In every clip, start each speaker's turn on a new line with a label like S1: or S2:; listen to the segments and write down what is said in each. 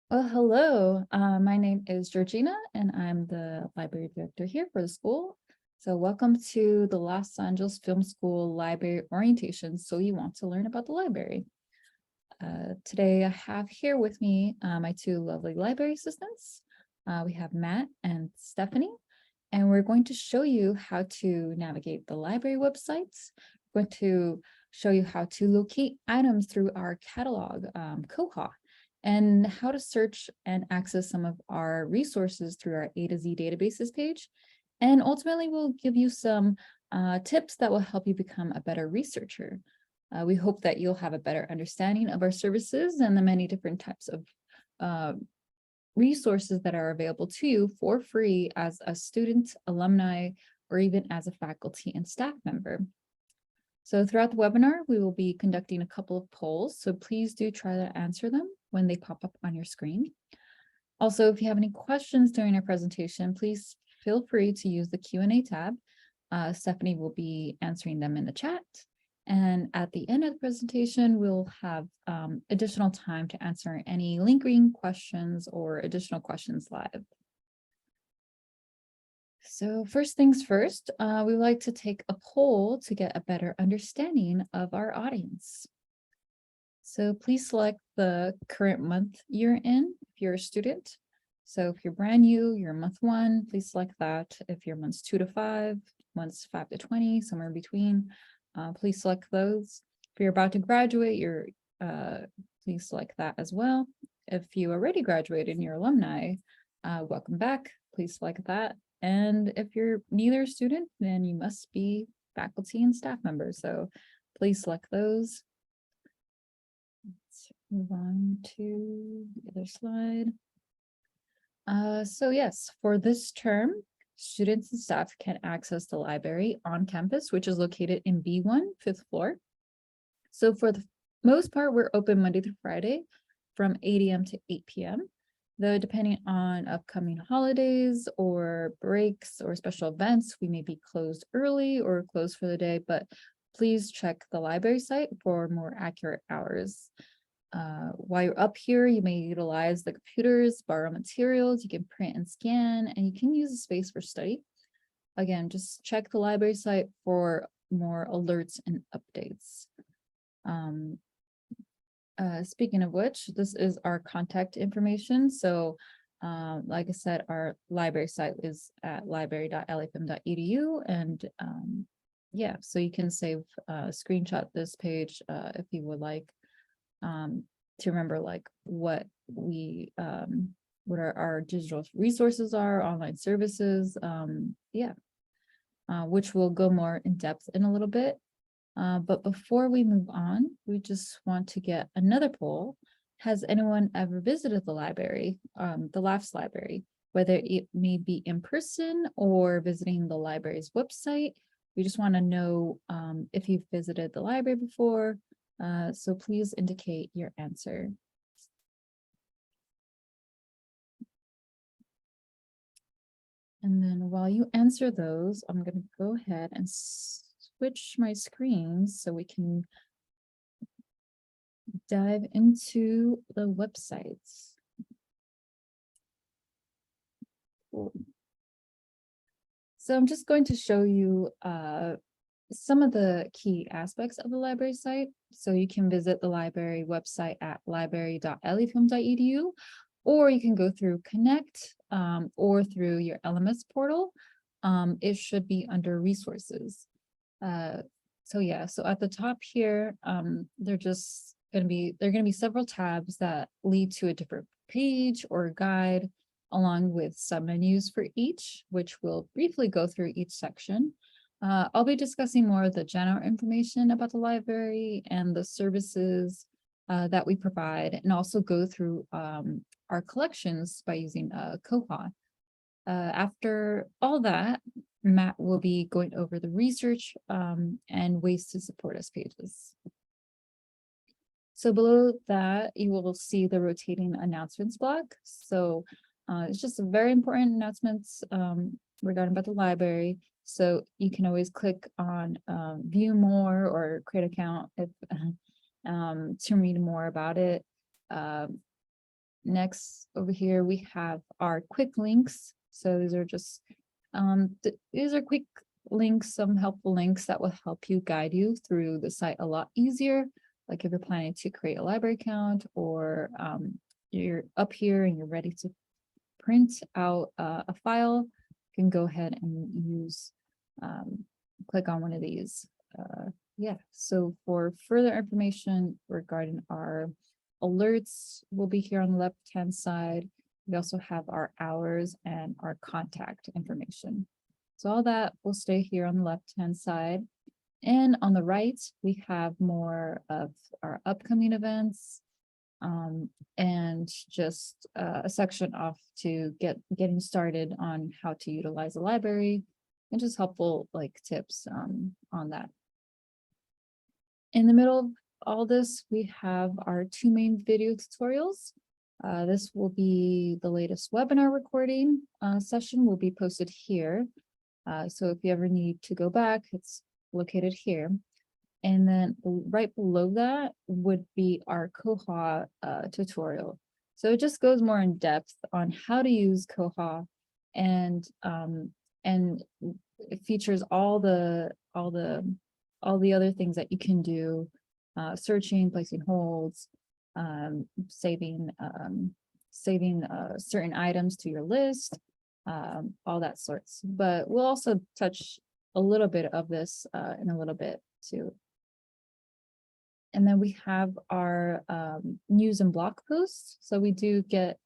S1: Hello. My name is Georgina, and I'm the library director here for the school. So welcome to the Los Angeles Film School Library Orientation. So you want to learn about the library. Today I have here with me my two lovely library assistants. We have Matt and Stephanie, and we're going to show you how to navigate the library websites. We're going to show you how to locate items through our catalog, Koha, and how to search and access some of our resources through our A to Z databases page. And ultimately, we'll give you some tips that will help you become a better researcher. We hope that you'll have a better understanding of our services and the many different types of resources that are available to you for free as a student, alumni, or even as a faculty and staff member. So throughout the webinar, we will be conducting a couple of polls, so please do try to answer them when they pop up on your screen. Also, if you have any questions during our presentation, please feel free to use the Q&A tab. Stephanie will be answering them in the chat. And at the end of the presentation, we'll have additional time to answer any lingering questions or additional questions live. So first things first, we would like to take a poll to get a better understanding of our audience. So please select the current month you're in if you're a student. So if you're brand new, you're month 1, please select that. If you're months 2 to 5, months 5 to 20, somewhere in between, please select those. If you're about to graduate, please select that as well. If you already graduated and you're alumni, welcome back, please select that. And if you're neither a student, then you must be faculty and staff members. So please select those. Let's move on to the other slide. So yes, for this term, students and staff can access the library on campus, which is located in B1, 5th floor. So for the most part, we're open Monday through Friday from 8 a.m. to 8 p.m. Though depending on upcoming holidays or breaks or special events, we may be closed early or closed for the day, but please check the library site for more accurate hours. While you're up here, you may utilize the computers, borrow materials, you can print and scan, and you can use the space for study. Again, just check the library site for more alerts and updates. Speaking of which, this is our contact information. So like I said, our library site is at library.lafm.edu. And yeah, so you can screenshot this page if you would like to remember like what our digital resources are, online services, which we'll go more in depth in a little bit. But before we move on, we just want to get another poll. Has anyone ever visited the library, the LAFS library, whether it may be in person or visiting the library's website? We just want to know if you've visited the library before, so please indicate your answer. And then while you answer those, I'm going to go ahead and switch my screens so we can dive into the websites. Cool. So I'm just going to show you some of the key aspects of the library site. So you can visit the library website at library.lafm.edu, or you can go through Connect or through your LMS portal. It should be under resources. So yeah, so at the top here, they're going to be several tabs that lead to a different page or guide, along with submenus for each, which we'll briefly go through each section. I'll be discussing more of the general information about the library and the services that we provide, and also go through our collections by using Koha. After all that, Matt will be going over the research and ways to support us pages. So below that, you will see the rotating announcements block. So it's just a very important announcements regarding about the library. So you can always click on view more or create account if to read more about it. Next over here, we have our quick links. So these are just, these are quick links, some helpful links that will help you guide you through the site a lot easier. Like if you're planning to create a library account, or you're up here and you're ready to print out a file, you can go ahead and use, click on one of these. Yeah, so for further information regarding our alerts, will be here on the left-hand side. We also have our hours and our contact information. So all that will stay here on the left-hand side. And on the right, we have more of our upcoming events, and just a section off to getting started on how to utilize the library, and just helpful like tips on that. In the middle of all this, we have our 2 main video tutorials. This will be the latest webinar recording session will be posted here. So if you ever need to go back, it's located here. And then right below that would be our Koha tutorial. So it just goes more in depth on how to use Koha, and it features all the other things that you can do, searching, placing holds, saving certain items to your list, all that sorts. But we'll also touch a little bit of this in a little bit too. And then we have our news and blog posts. So we do get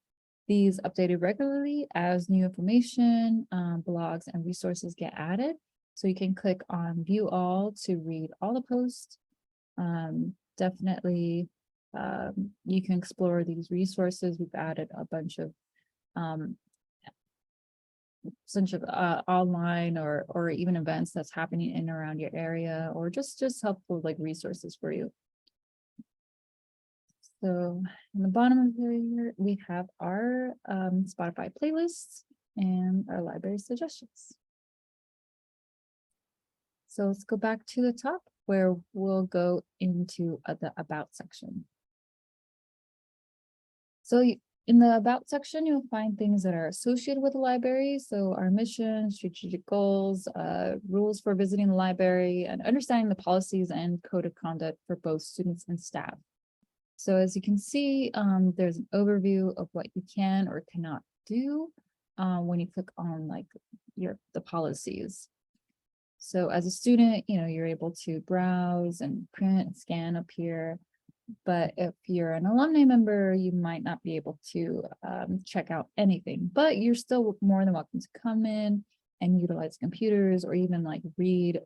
S1: these updated regularly as new information, blogs and resources get added. So you can click on view all to read all the posts. Definitely, you can explore these resources. We've added a bunch of online or even events that's happening in and around your area, or just helpful like resources for you. So in the bottom of here, we have our Spotify playlists and our library suggestions. So let's go back to the top where we'll go into the About section. So in the About section, you'll find things that are associated with the library. So our mission, strategic goals, rules for visiting the library, and understanding the policies and code of conduct for both students and staff. So as you can see, there's an overview of what you can or cannot do when you click on like the policies. So as a student, you're able to browse and print and scan up here. But if you're an alumni member, you might not be able to check out anything, but you're still more than welcome to come in and utilize computers, or even like read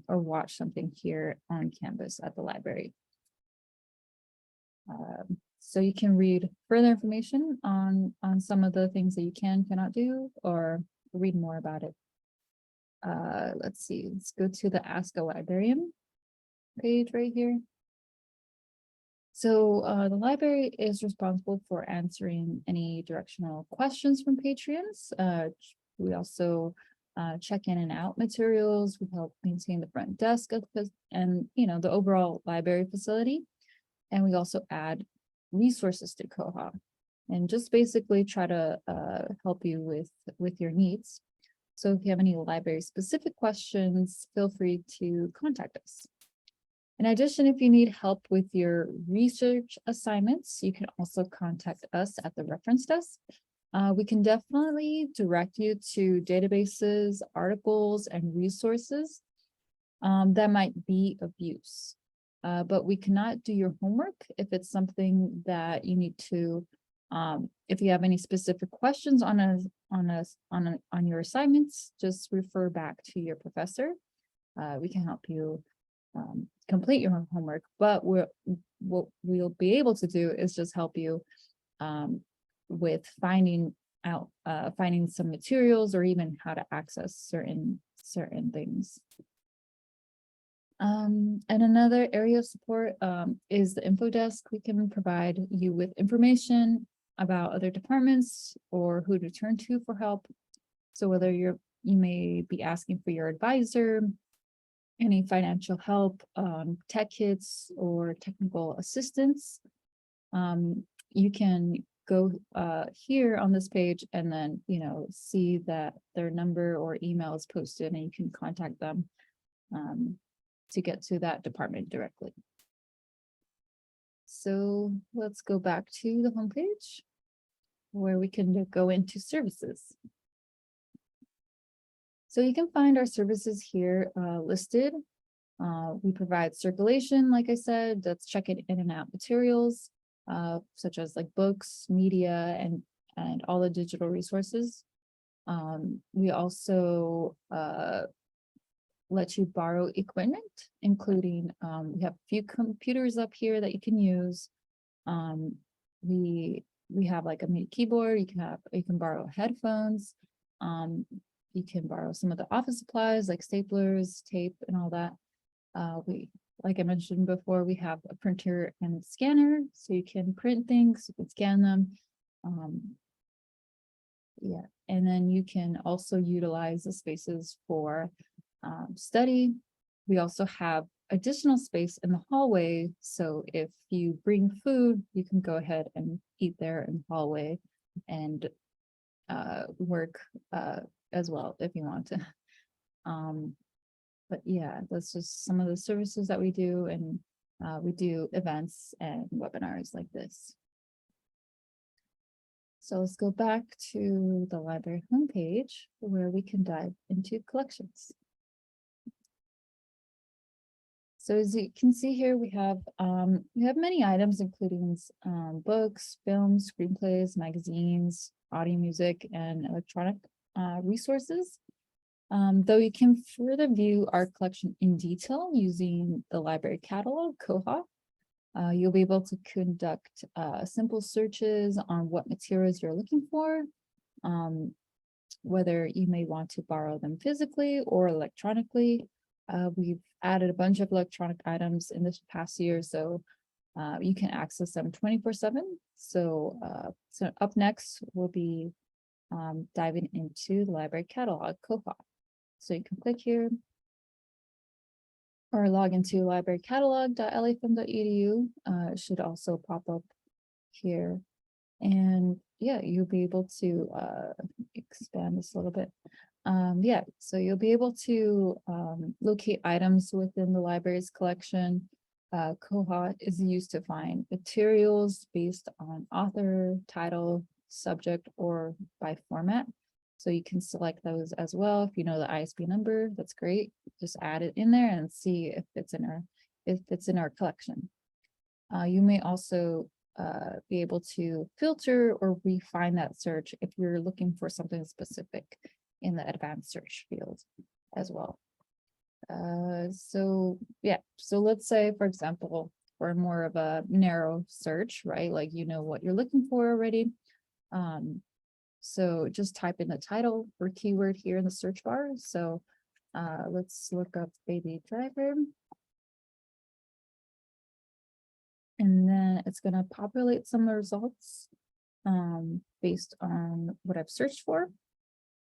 S1: or watch something here on campus at the library. So you can read further information on some of the things that you cannot do, or read more about it. Let's see, let's go to the Ask a Librarian page right here. So the library is responsible for answering any directional questions from patrons. We also check in and out materials. We help maintain the front desk and the overall library facility. And we also add resources to Koha and just basically try to help you with your needs. So if you have any library specific questions, feel free to contact us. In addition, if you need help with your research assignments, you can also contact us at the reference desk. We can definitely direct you to databases, articles, and resources that might be of use. But we cannot do your homework if it's something that you need to. If you have any specific questions on your assignments, just refer back to your professor. We can help you complete your homework, but what we'll be able to do is just help you with finding some materials, or even how to access certain things. And another area of support is the info desk. We can provide you with information about other departments or who to turn to for help. So whether you may be asking for your advisor, any financial help, tech kits, or technical assistance, you can go here on this page and then, see that their number or email is posted and you can contact them to get to that department directly. So let's go back to the homepage where we can go into services. So you can find our services here listed. We provide circulation, like I said, that's checking in and out materials, such as like books, media, and all the digital resources. We also let you borrow equipment, including we have a few computers up here that you can use. We have like a MIDI keyboard. You can borrow headphones. You can borrow some of the office supplies like staplers, tape, and all that. Like I mentioned before, we have a printer and scanner, so you can print things, you can scan them. Yeah, and then you can also utilize the spaces for study. We also have additional space in the hallway, so if you bring food, you can go ahead and eat there in the hallway and work as well if you want to. But yeah, that's just some of the services that we do, and we do events and webinars like this. So let's go back to the library homepage where we can dive into collections. So as you can see here, we have many items, including books, films, screenplays, magazines, audio, music, and electronic resources. Though you can further view our collection in detail using the library catalog, Koha. You'll be able to conduct simple searches on what materials you're looking for, whether you may want to borrow them physically or electronically. We've added a bunch of electronic items in this past year, so you can access them 24/7. So up next, we'll be diving into the library catalog, Koha. So you can click here or log into librarycatalog.lafm.edu. It should also pop up here. And yeah, you'll be able to expand this a little bit. Yeah, so you'll be able to locate items within the library's collection. Koha is used to find materials based on author, title, subject, or by format. So you can select those as well. If you know the ISBN number, that's great. Just add it in there and see if it's in our collection. You may also be able to filter or refine that search if you're looking for something specific in the advanced search field as well. So yeah, so let's say, for example, for more of a narrow search, right? Like you know what you're looking for already. So just type in the title or keyword here in the search bar. So let's look up baby driver. And then it's going to populate some of the results based on what I've searched for.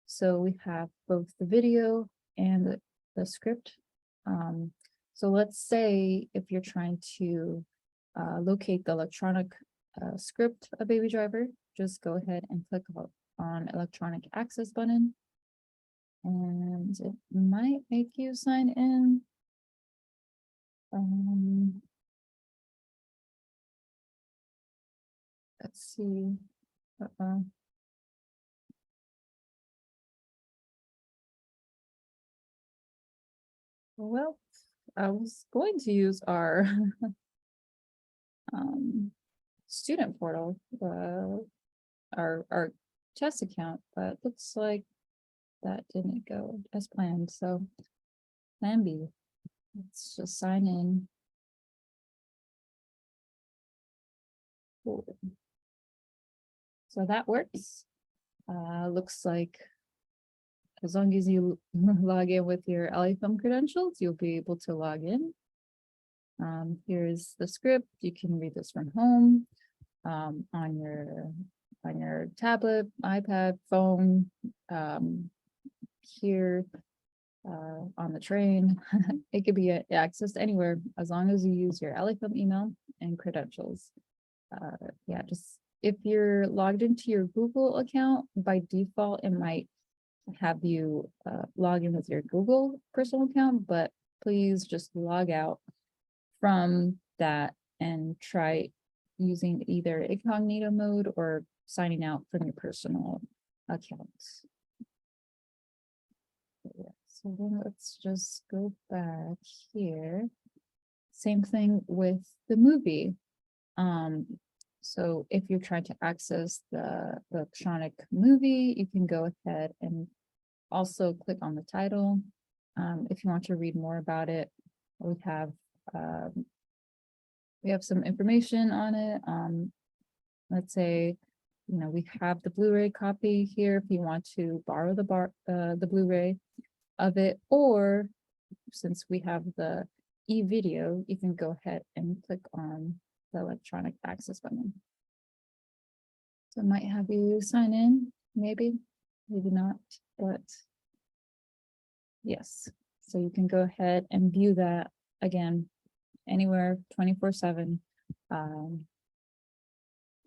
S1: So we have both the video and the script. So let's say if you're trying to locate the electronic script of Baby Driver, just go ahead and click on electronic access button. And it might make you sign in. Let's see. Well, I was going to use our student portal, our test account, but looks like that didn't go as planned. So plan B, let's just sign in. Cool. So that works. Looks like as long as you log in with your LAFM credentials, you'll be able to log in. Here's the script. You can read this from home, on your tablet, iPad, phone, here, on the train. It could be accessed anywhere as long as you use your LAFM email and credentials. Yeah, just if you're logged into your Google account, by default, it might have you log in with your Google personal account, but please just log out from that and try using either incognito mode or signing out from your personal accounts. Yeah, so then let's just go back here. Same thing with the movie. So if you're trying to access the electronic movie, you can go ahead and also click on the title. If you want to read more about it, we have some information on it. Let's say, we have the Blu-ray copy here if you want to borrow the Blu-ray of it, or since we have the e-video, you can go ahead and click on the electronic access button. So it might have you sign in, maybe not, but yes. So you can go ahead and view that again, anywhere 24/7.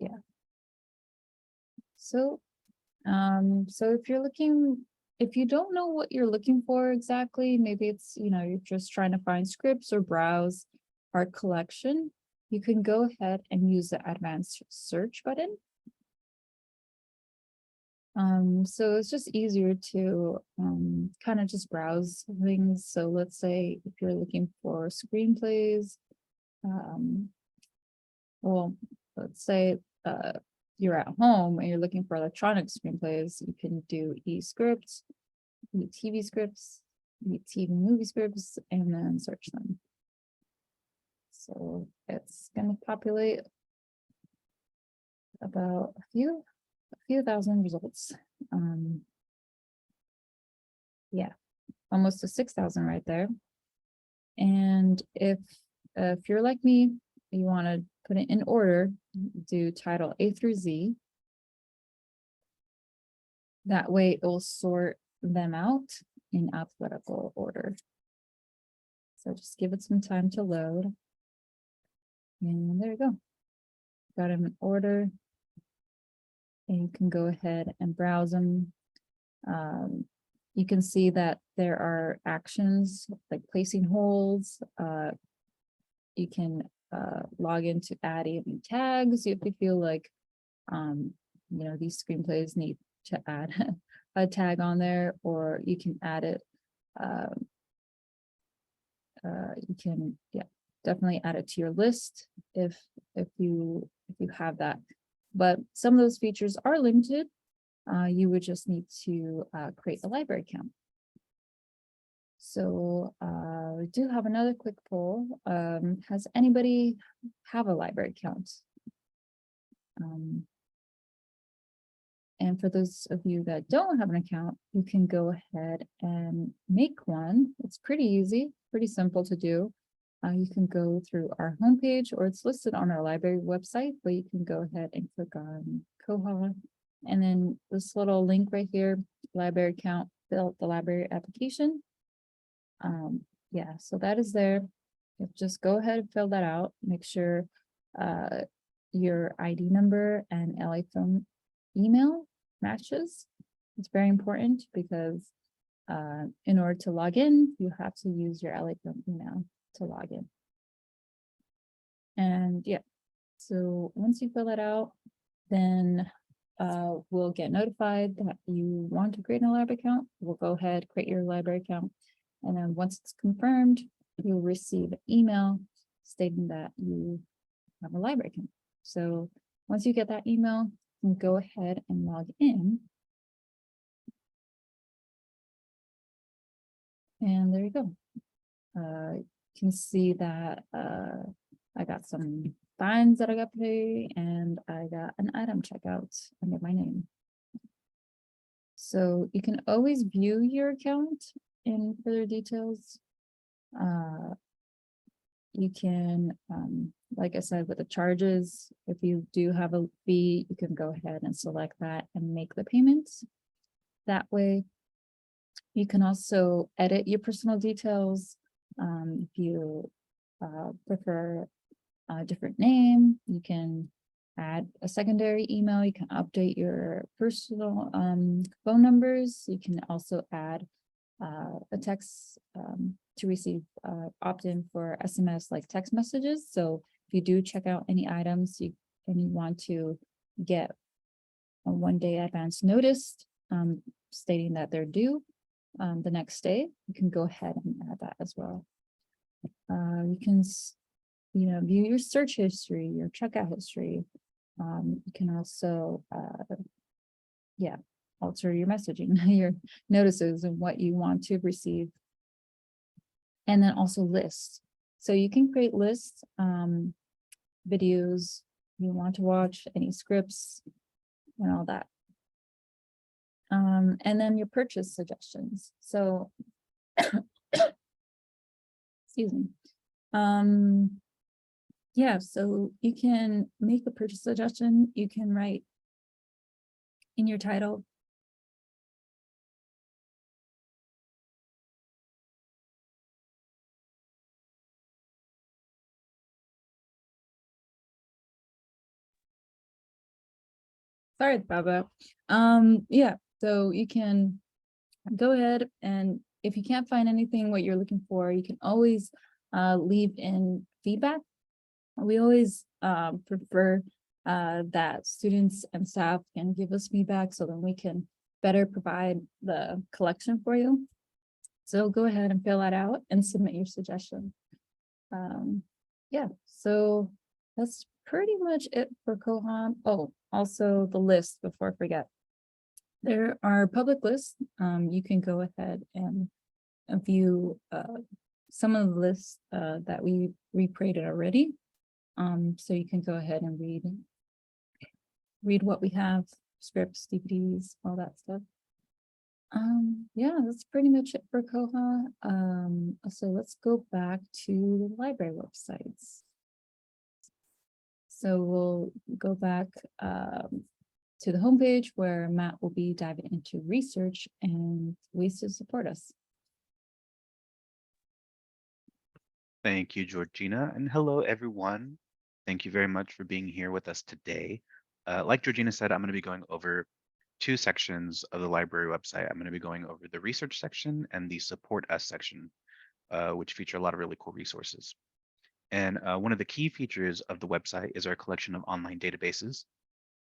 S1: Yeah. So if you don't know what you're looking for exactly, maybe it's, you're just trying to find scripts or browse art collection, you can go ahead and use the advanced search button. So it's just easier to kind of just browse things. So let's say if you're looking for screenplays, well, let's say you're at home and you're looking for electronic screenplays, you can do eScripts, TV scripts, TV movie scripts, and then search them. So it's going to populate about a few thousand results. Yeah, almost to 6,000 right there. And if you're like me, you want to put it in order, do title A through Z. That way it will sort them out in alphabetical order. So just give it some time to load. And there you go. Got them in order. And you can go ahead and browse them. You can see that there are actions like placing holds. You can log in to add even tags if you feel like these screenplays need to add a tag on there, or you can add it. You can definitely add it to your list if you have that. But some of those features are limited. You would just need to create a library account. So we do have another quick poll. Has anybody have a library account? And for those of you that don't have an account, you can go ahead and make one. It's pretty easy, pretty simple to do. You can go through our homepage, or it's listed on our library website, but you can go ahead and click on Koha. And then this little link right here, library account, fill out the library application. Yeah, so that is there. Just go ahead and fill that out. Make sure your ID number and LA Film email matches. It's very important because in order to log in, you have to use your LA Film email to log in. And yeah, so once you fill that out, then we'll get notified that you want to create a library account. We'll go ahead, create your library account. And then once it's confirmed, you'll receive an email stating that you have a library account. So once you get that email, you can go ahead and log in. And there you go. You can see that I got some fines that I got paid, and I got an item checkout under my name. So you can always view your account in further details. You can, like I said, with the charges, if you do have a fee, you can go ahead and select that and make the payments. That way, you can also edit your personal details. If you prefer a different name, you can add a secondary email. You can update your personal phone numbers. You can also add a text to receive opt-in for SMS like text messages. So if you do check out any items and you want to get a 1-day advance notice stating that they're due the next day, you can go ahead and add that as well. You can view your search history, your checkout history. You can also alter your messaging, your notices and what you want to receive. And then also lists. So you can create lists, videos you want to watch, any scripts and all that. And then your purchase suggestions. So excuse me. Yeah, so you can make a purchase suggestion. You can write in your title. Sorry about that. Yeah, so you can go ahead, and if you can't find anything what you're looking for, you can always leave in feedback. We always prefer that students and staff can give us feedback so then we can better provide the collection for you. So go ahead and fill that out and submit your suggestion. Yeah, so that's pretty much it for Kohan. Oh, also the list before I forget. There are public lists. You can go ahead and view some of the lists that we created already. So you can go ahead and read what we have, scripts, DVDs, all that stuff. Yeah, that's pretty much it for Koha. So let's go back to the library websites. So we'll go back to the homepage where Matt will be diving into research and ways to support us.
S2: Thank you, Georgina, and hello, everyone. Thank you very much for being here with us today. Like Georgina said, I'm going to be going over 2 sections of the library website. I'm going to be going over the research section and the support us section, which feature a lot of really cool resources. And one of the key features of the website is our collection of online databases.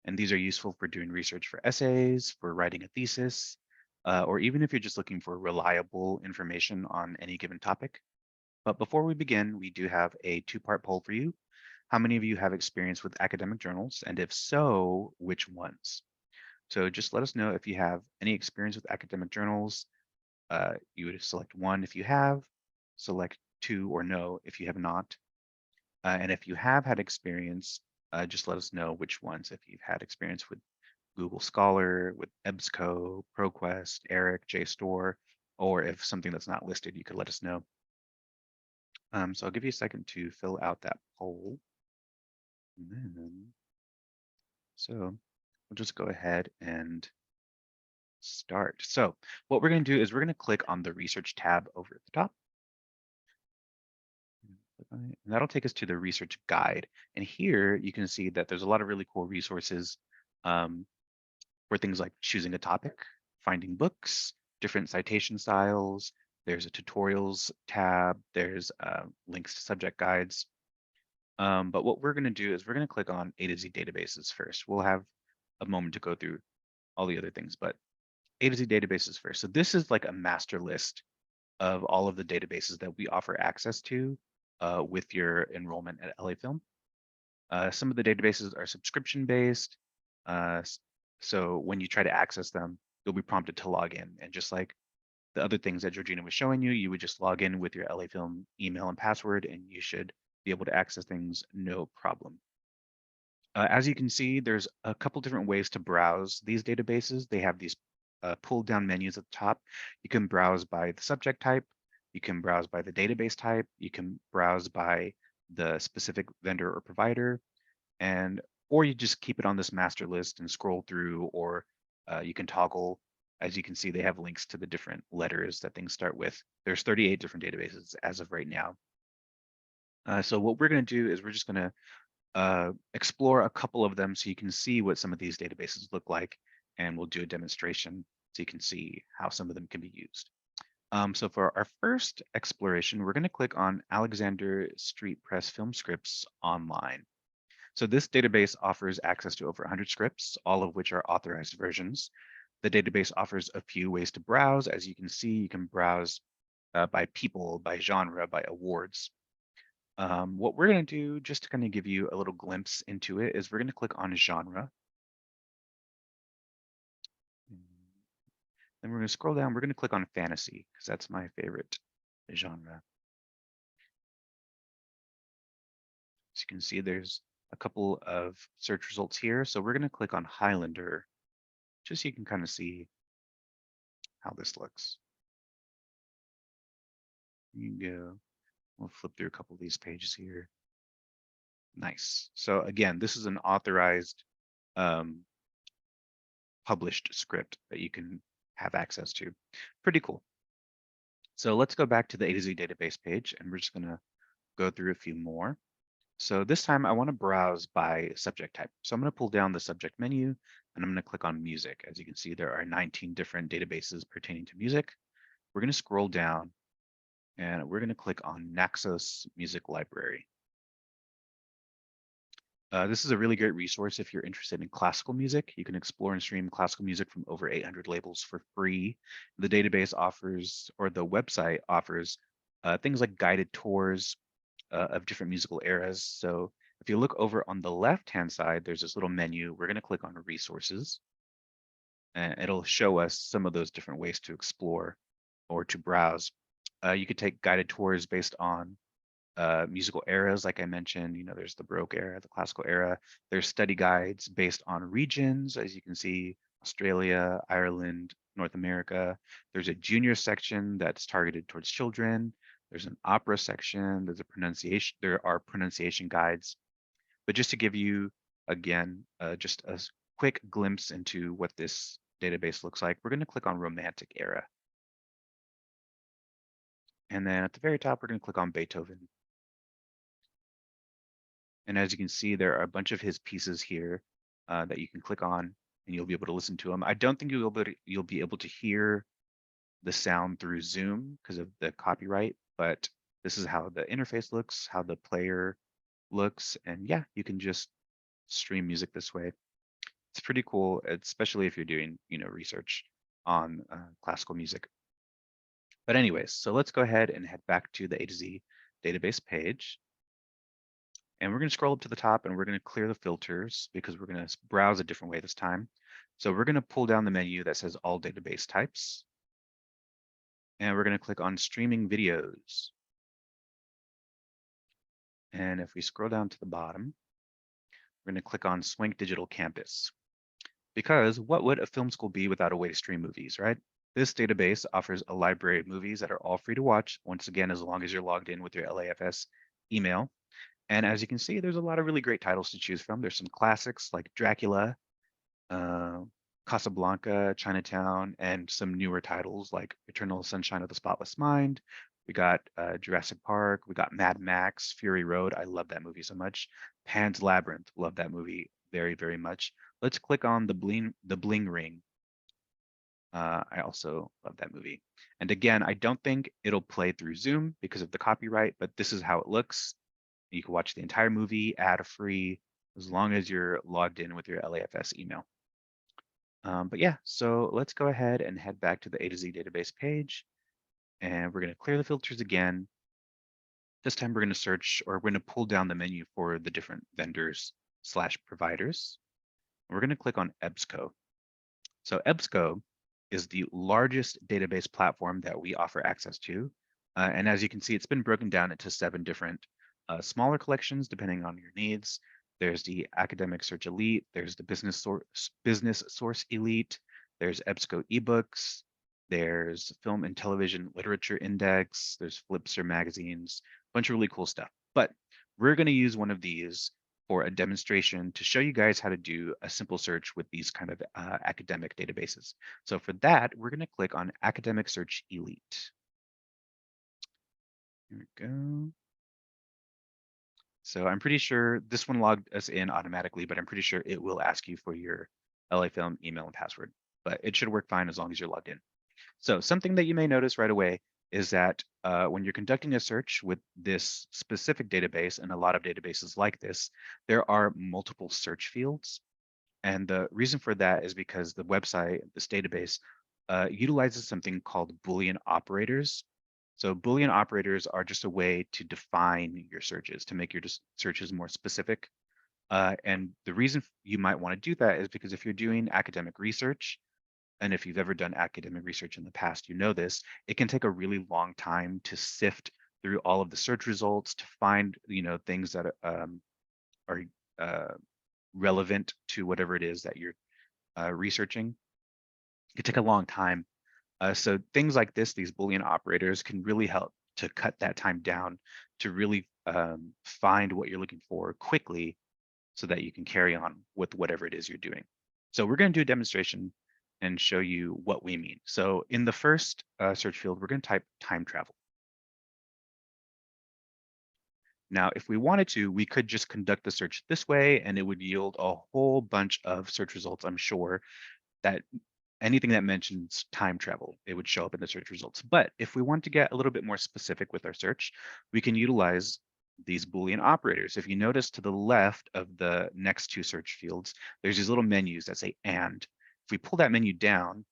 S2: And these are useful for doing research for essays, for writing a thesis, or even if you're just looking for reliable information on any given topic. But before we begin, we do have a 2-part poll for you. How many of you have experience with academic journals? And if so, which ones? So just let us know if you have any experience with academic journals. You would select 1 if you have, select 2 or no if you have not. And if you have had experience, just let us know which ones, if you've had experience with Google Scholar, with EBSCO, ProQuest, ERIC, JSTOR, or if something that's not listed, you could let us know. So I'll give you a second to fill out that poll. So we'll just go ahead and start. So what we're going to do is we're going to click on the research tab over at the top. And that'll take us to the research guide. And here you can see that there's a lot of really cool resources for things like choosing a topic, finding books, different citation styles. There's a tutorials tab. There's links to subject guides. But what we're going to do is we're going to click on A to Z databases first. We'll have a moment to go through all the other things, but A to Z databases first. So this is like a master list of all of the databases that we offer access to with your enrollment at LA Film. Some of the databases are subscription based. So when you try to access them, you'll be prompted to log in. And just like the other things that Georgina was showing you, you would just log in with your LA Film email and password, and you should be able to access things no problem. As you can see, there's a couple different ways to browse these databases. They have these pull down menus at the top. You can browse by the subject type. You can browse by the database type. You can browse by the specific vendor or provider, or you just keep it on this master list and scroll through, or you can toggle. As you can see, they have links to the different letters that things start with. There's 38 different databases as of right now. So what we're going to do is we're just going to explore a couple of them so you can see what some of these databases look like, and we'll do a demonstration so you can see how some of them can be used. So for our first exploration, we're going to click on Alexander Street Press Film Scripts Online. So this database offers access to over 100 scripts, all of which are authorized versions. The database offers a few ways to browse. As you can see, you can browse by people, by genre, by awards. What we're going to do, just to kind of give you a little glimpse into it, is we're going to click on genre. Then we're going to scroll down. We're going to click on fantasy because that's my favorite genre. As you can see, there's a couple of search results here. So we're going to click on Highlander, just so you can kind of see how this looks. You can go, we'll flip through a couple of these pages here. Nice. So again, this is an authorized published script that you can have access to. Pretty cool. So let's go back to the A to Z database page, and we're just going to go through a few more. So this time I want to browse by subject type. So I'm going to pull down the subject menu, and I'm going to click on music. As you can see, there are 19 different databases pertaining to music. We're going to scroll down, and we're going to click on Naxos Music Library. This is a really great resource if you're interested in classical music. You can explore and stream classical music from over 800 labels for free. The database offers, or the website offers, things like guided tours of different musical eras. So if you look over on the left-hand side, there's this little menu. We're going to click on resources, and it'll show us some of those different ways to explore or to browse. You could take guided tours based on musical eras, like I mentioned. There's the Baroque era, the classical era. There's study guides based on regions, as you can see, Australia, Ireland, North America. There's a junior section that's targeted towards children. There's an opera section. There's a pronunciation. There are pronunciation guides. But just to give you, again, just a quick glimpse into what this database looks like, we're going to click on Romantic Era. And then at the very top, we're going to click on Beethoven. And as you can see, there are a bunch of his pieces here that you can click on, and you'll be able to listen to them. I don't think you'll be able to hear the sound through Zoom because of the copyright, but this is how the interface looks, how the player looks, and yeah, you can just stream music this way. It's pretty cool, especially if you're doing research on classical music. But anyways, so let's go ahead and head back to the A to Z database page. And we're going to scroll up to the top, and we're going to clear the filters because we're going to browse a different way this time. So we're going to pull down the menu that says all database types. And we're going to click on streaming videos. And if we scroll down to the bottom, we're going to click on Swank Digital Campus. Because what would a film school be without a way to stream movies, right? This database offers a library of movies that are all free to watch, once again, as long as you're logged in with your LAFS email. And as you can see, there's a lot of really great titles to choose from. There's some classics like Dracula, Casablanca, Chinatown, and some newer titles like Eternal Sunshine of the Spotless Mind. We got Jurassic Park. We got Mad Max, Fury Road. I love that movie so much. Pan's Labyrinth. Love that movie very, very much. Let's click on the Bling Ring. I also love that movie. And again, I don't think it'll play through Zoom because of the copyright, but this is how it looks. You can watch the entire movie ad-free as long as you're logged in with your LAFS email. But yeah, so let's go ahead and head back to the A to Z database page, and we're going to clear the filters again. This time we're going to search, or we're going to pull down the menu for the different vendors / providers. We're going to click on EBSCO. So EBSCO is the largest database platform that we offer access to. And as you can see, it's been broken down into 7 different smaller collections depending on your needs. There's the Academic Search Elite, there's the Business Source Elite, there's EBSCO eBooks, there's Film and Television Literature Index, there's Flipster magazines, a bunch of really cool stuff. But we're going to use one of these for a demonstration to show you guys how to do a simple search with these kind of academic databases. So for that, we're going to click on Academic Search Elite. Here we go. So I'm pretty sure this one logged us in automatically, but I'm pretty sure it will ask you for your LA Film email and password, but it should work fine as long as you're logged in. So something that you may notice right away is that when you're conducting a search with this specific database and a lot of databases like this, there are multiple search fields. And the reason for that is because the website, this database, utilizes something called Boolean operators. So Boolean operators are just a way to define your searches, to make your searches more specific. And the reason you might want to do that is because if you're doing academic research, and if you've ever done academic research in the past, you know this, it can take a really long time to sift through all of the search results to find, things that are uh, relevant to whatever it is that you're researching. It could take a long time. So things like this, these Boolean operators can really help to cut that time down to really find what you're looking for quickly so that you can carry on with whatever it is you're doing. So we're going to do a demonstration and show you what we mean. So in the first search field, we're going to type time travel. Now, if we wanted to, we could just conduct the search this way and it would yield a whole bunch of search results, I'm sure, that anything that mentions time travel, it would show up in the search results. But if we want to get a little bit more specific with our search, we can utilize these Boolean operators. If you notice to the left of the next two search fields, there's these little menus that say and. If we pull that menu down,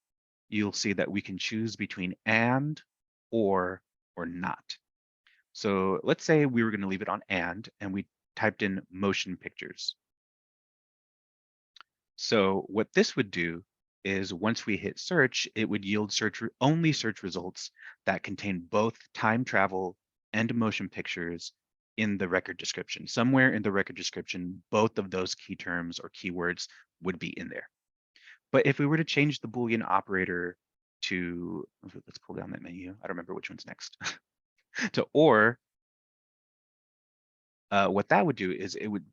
S2: you'll see that we can choose between and, or not. So let's say we were going to leave it on and we typed in motion pictures. So what this would do is once we hit search, it would yield only search results that contain both time travel and motion pictures in the record description. Somewhere in the record description, both of those key terms or keywords would be in there. But if we were to change the Boolean operator to, let's pull down that menu. I don't remember which one's next. To or, what that would do is it would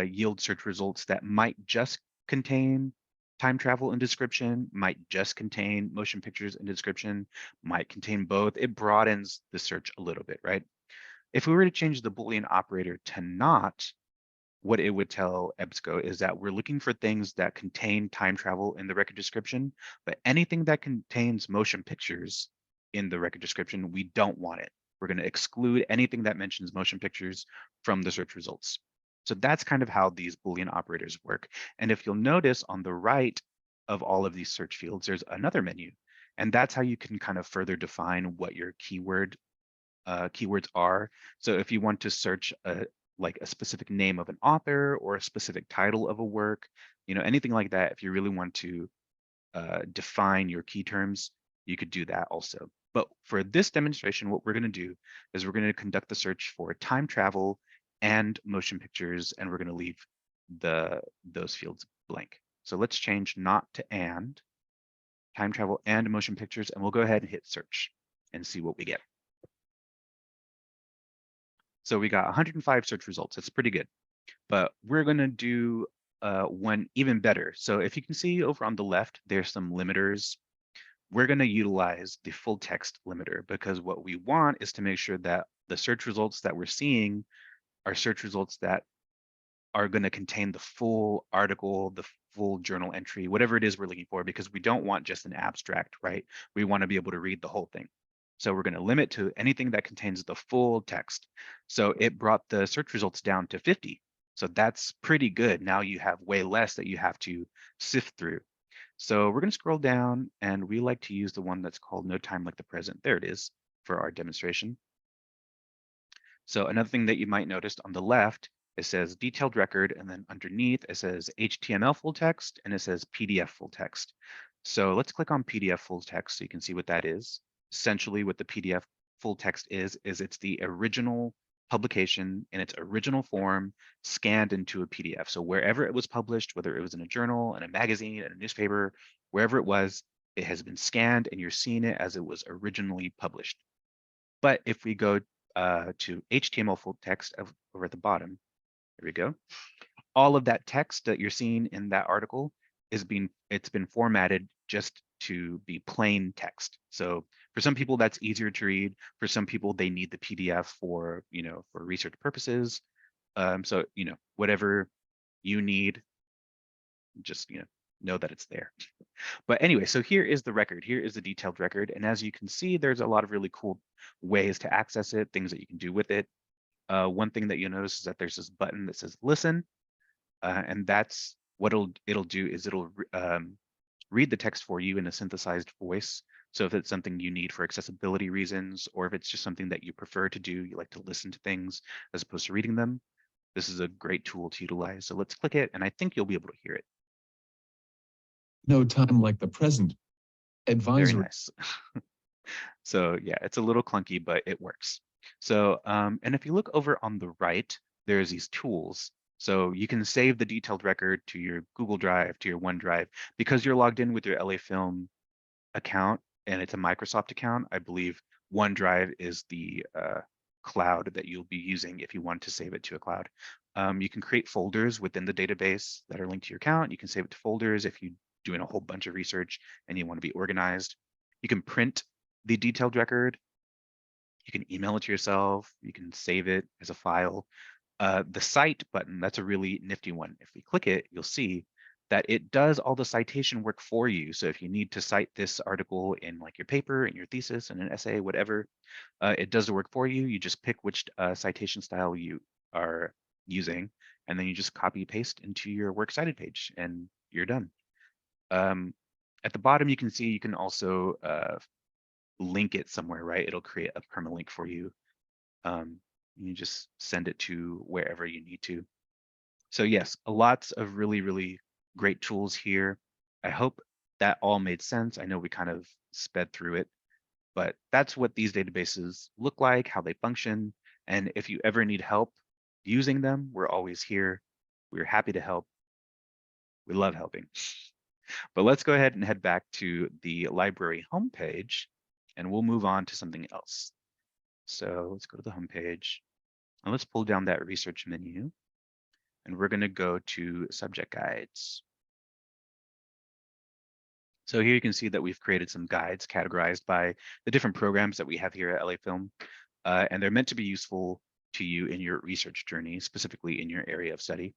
S2: yield search results that might just contain time travel in description, might just contain motion pictures in description, might contain both. It broadens the search a little bit, right? If we were to change the Boolean operator to not, what it would tell EBSCO is that we're looking for things that contain time travel in the record description, but anything that contains motion pictures in the record description, we don't want it. We're going to exclude anything that mentions motion pictures from the search results. So that's kind of how these Boolean operators work. And if you'll notice on the right of all of these search fields, there's another menu. And that's how you can kind of further define what your keywords are. So if you want to search like a specific name of an author or a specific title of a work, anything like that, if you really want to define your key terms, you could do that also. But for this demonstration, what we're going to do is we're going to conduct the search for time travel and motion pictures, and we're going to leave those fields blank. So let's change not to and, time travel and motion pictures, and we'll go ahead and hit search and see what we get. So we got 105 search results. That's pretty good. But we're going to do one even better. So if you can see over on the left, there's some limiters. We're going to utilize the full text limiter because what we want is to make sure that the search results that we're seeing are search results that are going to contain the full article, the full journal entry, whatever it is we're looking for, because we don't want just an abstract, right? We want to be able to read the whole thing. So we're going to limit to anything that contains the full text. So it brought the search results down to 50. So that's pretty good. Now you have way less that you have to sift through. So we're going to scroll down, and we like to use the one that's called No Time Like the Present. There it is for our demonstration. So another thing that you might notice on the left, it says detailed record, and then underneath it says HTML full text, and it says PDF full text. So let's click on PDF full text so you can see what that is. Essentially what the PDF full text is it's the original publication in its original form scanned into a PDF. So wherever it was published, whether it was in a journal, in a magazine, in a newspaper, wherever it was, it has been scanned and you're seeing it as it was originally published. But if we go to HTML full text over at the bottom, there we go. All of that text that you're seeing in that article it's been formatted just to be plain text. So for some people that's easier to read. For some people they need the PDF for for research purposes. So, whatever you need, just, know that it's there. But anyway, so here is the record. Here is the detailed record. And as you can see, there's a lot of really cool ways to access it, things that you can do with it. One thing that you'll notice is that there's this button that says listen, and that's what it'll do is it'll read the text for you in a synthesized voice. So if it's something you need for accessibility reasons, or if it's just something that you prefer to do, you like to listen to things as opposed to reading them, this is a great tool to utilize. So let's click it, and I think you'll be able to hear it.
S3: No time like the present.
S2: Very
S3: Advisory.
S2: nice. So yeah, it's a little clunky, but it works. So, and if you look over on the right, there's these tools. So you can save the detailed record to your Google Drive, to your OneDrive, because you're logged in with your LA Film account and it's a Microsoft account. I believe OneDrive is the cloud that you'll be using if you want to save it to a cloud. You can create folders within the database that are linked to your account. You can save it to folders if you're doing a whole bunch of research and you want to be organized. You can print the detailed record. You can email it to yourself. You can save it as a file. The cite button, that's a really nifty one. If we click it, you'll see that it does all the citation work for you. So if you need to cite this article in like your paper and your thesis and an essay, whatever, it does the work for you. You just pick which citation style you are using, and then you just copy paste into your works cited page and you're done. At the bottom, you can see you can also link it somewhere, right? It'll create a permalink for you. You just send it to wherever you need to. So yes, lots of really, really great tools here. I hope that all made sense. I know we kind of sped through it, but that's what these databases look like, how they function. And if you ever need help using them, we're always here. We're happy to help. We love helping. But let's go ahead and head back to the library homepage and we'll move on to something else. So let's go to the homepage and let's pull down that research menu and we're going to go to subject guides. So here you can see that we've created some guides categorized by the different programs that we have here at LA Film, and they're meant to be useful to you in your research journey, specifically in your area of study.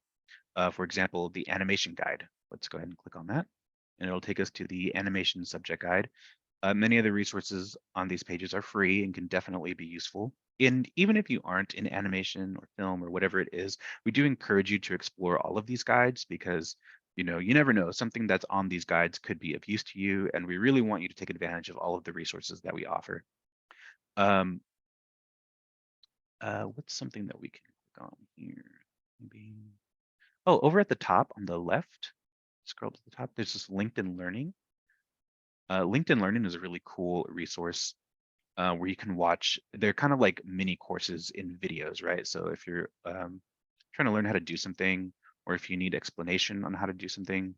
S2: For example, the animation guide. Let's go ahead and click on that, and it'll take us to the animation subject guide. Many of the resources on these pages are free and can definitely be useful. And even if you aren't in animation or film or whatever it is, we do encourage you to explore all of these guides because you never know, something that's on these guides could be of use to you, and we really want you to take advantage of all of the resources that we offer. What's something that we can click on here? Maybe, oh, over at the top on the left, scroll to the top, there's this LinkedIn Learning. LinkedIn Learning is a really cool resource where you can watch, they're kind of like mini courses in videos, right? So if you're trying to learn how to do something, or if you need explanation on how to do something,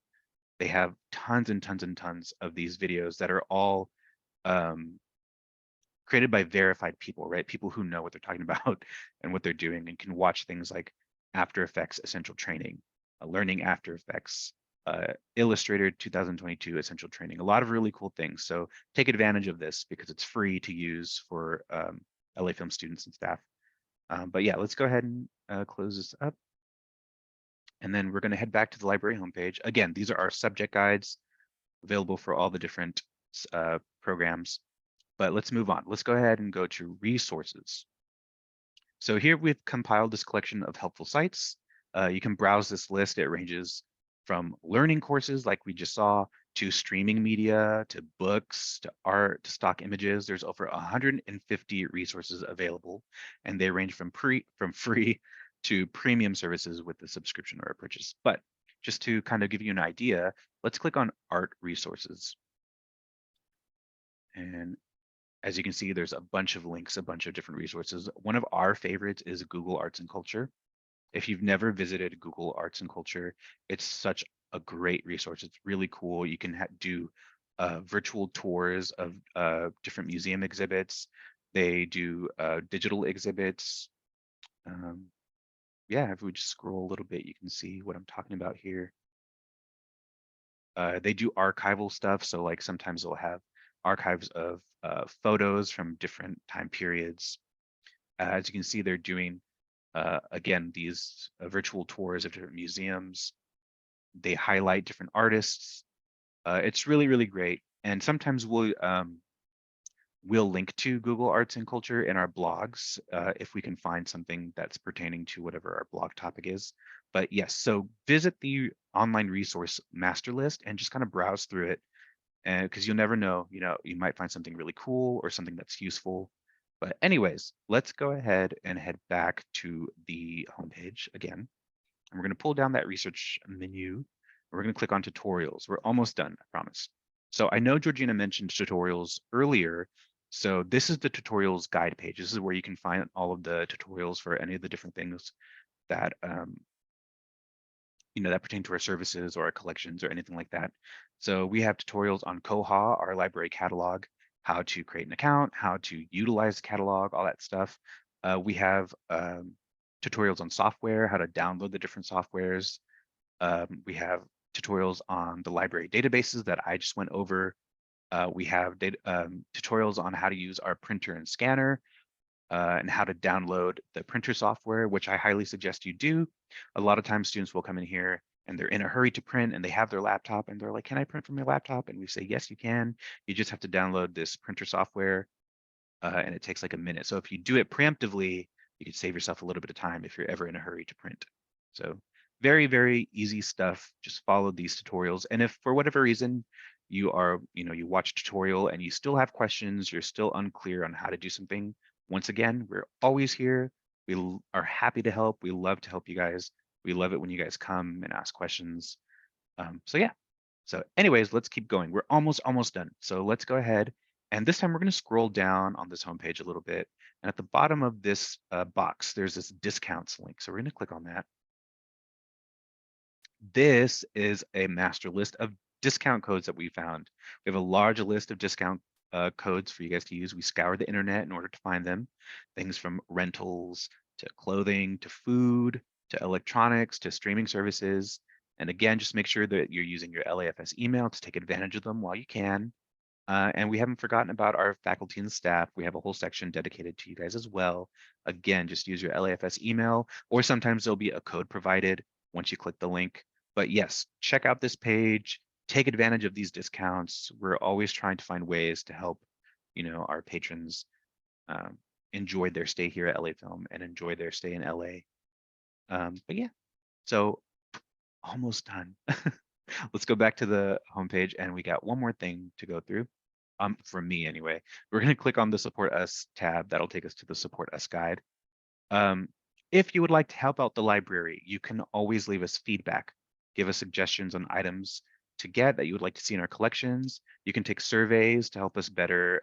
S2: they have tons and tons and tons of these videos that are all created by verified people, right? People who know what they're talking about and what they're doing and can watch things like After Effects Essential Training, Learning After Effects, Illustrator 2022 Essential Training, a lot of really cool things. So take advantage of this because it's free to use for LA Film students and staff. But yeah, let's go ahead and close this up. And then we're going to head back to the library homepage. Again, these are our subject guides available for all the different programs. But let's move on. Let's go ahead and go to resources. So here we've compiled this collection of helpful sites. You can browse this list. It ranges from learning courses like we just saw, to streaming media, to books, to art, to stock images. There's over 150 resources available, and they range from free to premium services with the subscription or a purchase. But just to kind of give you an idea, let's click on art resources. And as you can see, there's a bunch of links, a bunch of different resources. One of our favorites is Google Arts and Culture. If you've never visited Google Arts and Culture, it's such a great resource. It's really cool. You can do virtual tours of different museum exhibits. They do digital exhibits. Yeah, if we just scroll a little bit, you can see what I'm talking about here. They do archival stuff. So like sometimes they'll have archives of photos from different time periods. As you can see, they're doing Again, these virtual tours of different museums, they highlight different artists. It's really, really great. And sometimes we'll link to Google Arts and Culture in our blogs if we can find something that's pertaining to whatever our blog topic is. But yes, so visit the online resource master list and just kind of browse through it. And because you'll never know, you might find something really cool or something that's useful. But anyways, let's go ahead and head back to the homepage again. And we're going to pull down that research menu. We're going to click on tutorials. We're almost done, I promise. So I know Georgina mentioned tutorials earlier. So this is the tutorials guide page. This is where you can find all of the tutorials for any of the different things that that pertain to our services or our collections or anything like that. So we have tutorials on Koha, our library catalog, how to create an account, how to utilize the catalog, all that stuff. We have tutorials on software, how to download the different softwares. We have tutorials on the library databases that I just went over. We have tutorials on how to use our printer and scanner and how to download the printer software, which I highly suggest you do. A lot of times students will come in here and they're in a hurry to print and they have their laptop and they're like, can I print from your laptop? And we say, yes, you can. You just have to download this printer software and it takes like a minute. So if you do it preemptively, you could save yourself a little bit of time if you're ever in a hurry to print. So very, very easy stuff. Just follow these tutorials. And if for whatever reason you watch a tutorial and you still have questions, you're still unclear on how to do something, once again, we're always here. We are happy to help. We love to help you guys. We love it when you guys come and ask questions. So yeah. So anyways, let's keep going. We're almost done. So let's go ahead. And this time we're going to scroll down on this homepage a little bit. And at the bottom of this box, there's this discounts link. So we're going to click on that. This is a master list of discount codes that we found. We have a large list of discount codes for you guys to use. We scour the internet in order to find them. Things from rentals to clothing to food to electronics to streaming services. And again, just make sure that you're using your LAFS email to take advantage of them while you can. And we haven't forgotten about our faculty and staff. We have a whole section dedicated to you guys as well. Again, just use your LAFS email, or sometimes there'll be a code provided once you click the link. But yes, check out this page, take advantage of these discounts. We're always trying to find ways to help, our patrons enjoy their stay here at LA Film and enjoy their stay in LA. But yeah, so almost done. Let's go back to the homepage and we got one more thing to go through. For me anyway, we're going to click on the Support Us tab. That'll take us to the Support Us guide. If you would like to help out the library, you can always leave us feedback. Give us suggestions on items to get that you would like to see in our collections. You can take surveys to help us better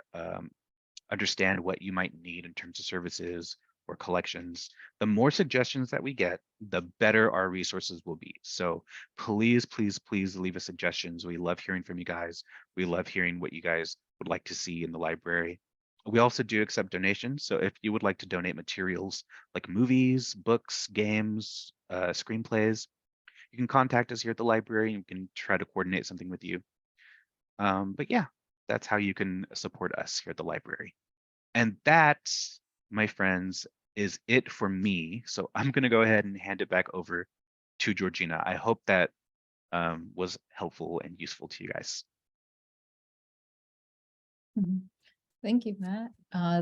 S2: understand what you might need in terms of services or collections. The more suggestions that we get, the better our resources will be. So please, please, please leave us suggestions. We love hearing from you guys. We love hearing what you guys would like to see in the library. We also do accept donations. So if you would like to donate materials like movies, books, games, screenplays, you can contact us here at the library and we can try to coordinate something with you. But yeah, that's how you can support us here at the library. And that, my friends, is it for me. So I'm going to go ahead and hand it back over to Georgina. I hope that was helpful and useful to you guys.
S1: Thank you, Matt.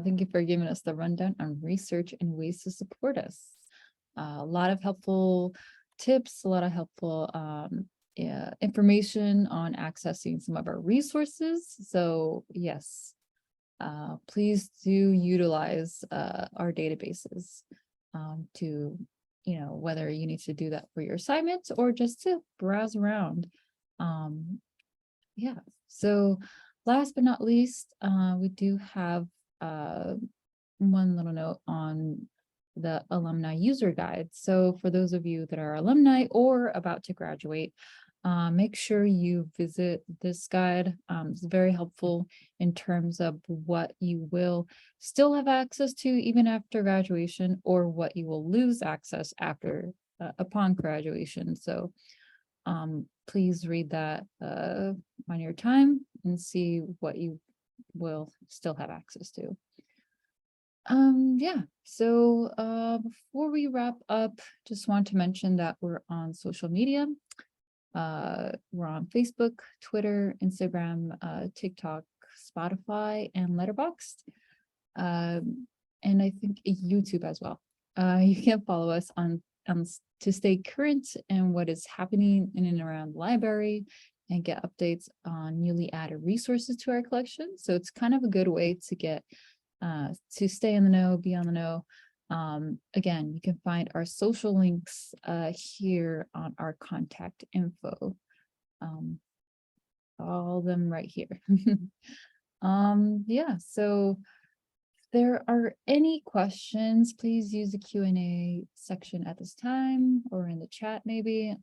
S1: Thank you for giving us the rundown on research and ways to support us. A lot of helpful tips, a lot of helpful information on accessing some of our resources. So yes, please do utilize our databases to, whether you need to do that for your assignments or just to browse around. Yeah, so last but not least, we do have one little note on the alumni user guide. So for those of you that are alumni or about to graduate, make sure you visit this guide. It's very helpful in terms of what you will still have access to even after graduation or what you will lose access after upon graduation. So please read that on your time and see what you will still have access to. Yeah, so before we wrap up, just want to mention that we're on social media. We're on Facebook, Twitter, Instagram, TikTok, Spotify, and Letterboxd. And I think YouTube as well. You can follow us on to stay current in what is happening in and around the library and get updates on newly added resources to our collection. So it's kind of a good way to get to stay in the know, be on the know. Again, you can find our social links here on our contact info. All of them right here. Yeah, so if there are any questions, please use the Q&A section at this time or in the chat maybe.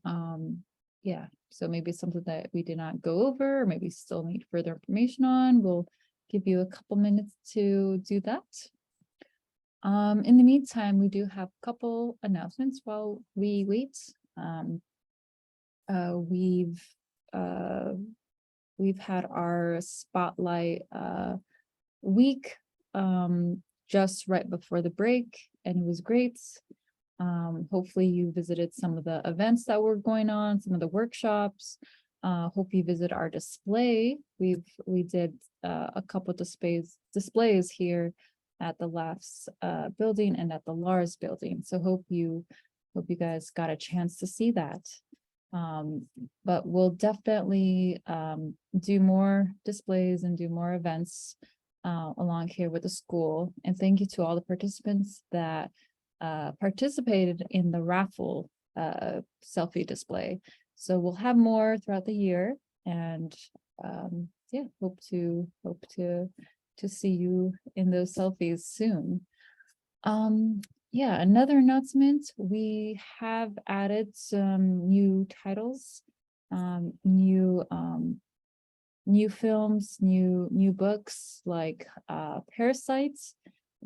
S1: Yeah, so maybe something that we did not go over, or maybe still need further information on. We'll give you a couple minutes to do that. In the meantime, we do have a couple announcements while we wait. We've had our spotlight week just right before the break, and it was great. Hopefully you visited some of the events that were going on, some of the workshops. Hope you visit our display. We did a couple displays here at the LAFS building and at the Lars building. So hope you guys got a chance to see that. But we'll definitely do more displays and do more events along here with the school. And thank you to all the participants that participated in the raffle selfie display. So we'll have more throughout the year, and yeah, hope to see you in those selfies soon. Yeah, another announcement, we have added some new titles, new films, new books like Parasites,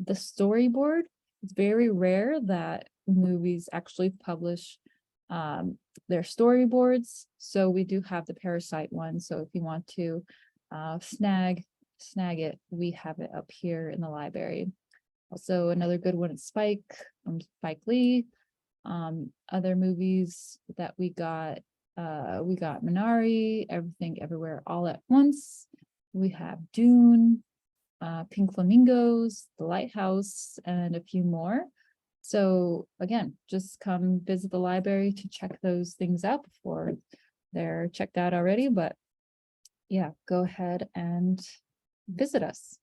S1: the storyboard. It's very rare that movies actually publish their storyboards, so we do have the Parasite one. So if you want to snag it, we have it up here in the library. Also, another good one is Spike from Spike Lee. Other movies that we got Minari, Everything Everywhere All at Once. We have Dune, Pink Flamingos, The Lighthouse, and a few more. So again, just come visit the library to check those things out before they're checked out already. But yeah, go ahead and visit us.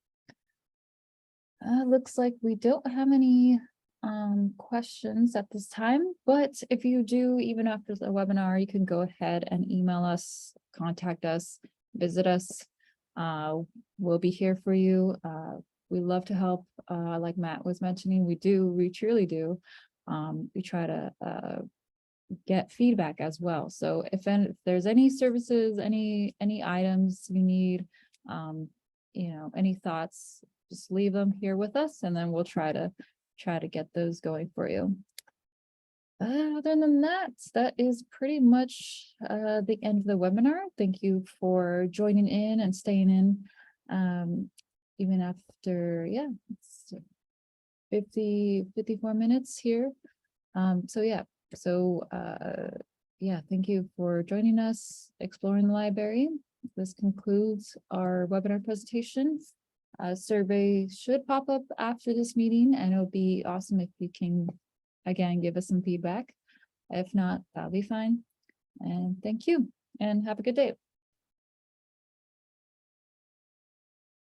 S1: Looks like we don't have any questions at this time, but if you do, even after the webinar, you can go ahead and email us, contact us, visit us. We'll be here for you. We love to help. Like Matt was mentioning, we truly do. We try to get feedback as well. So if there's any services, any items you need, any thoughts, just leave them here with us, and then we'll try to get those going for you. Other than that, that is pretty much the end of the webinar. Thank you for joining in and staying in, even after, yeah, it's 54 minutes here. Yeah, thank you for joining us, exploring the library. This concludes our webinar presentation. A survey should pop up after this meeting, and it'll be awesome if you can, again, give us some feedback. If not, that'll be fine. And thank you, and have a good day.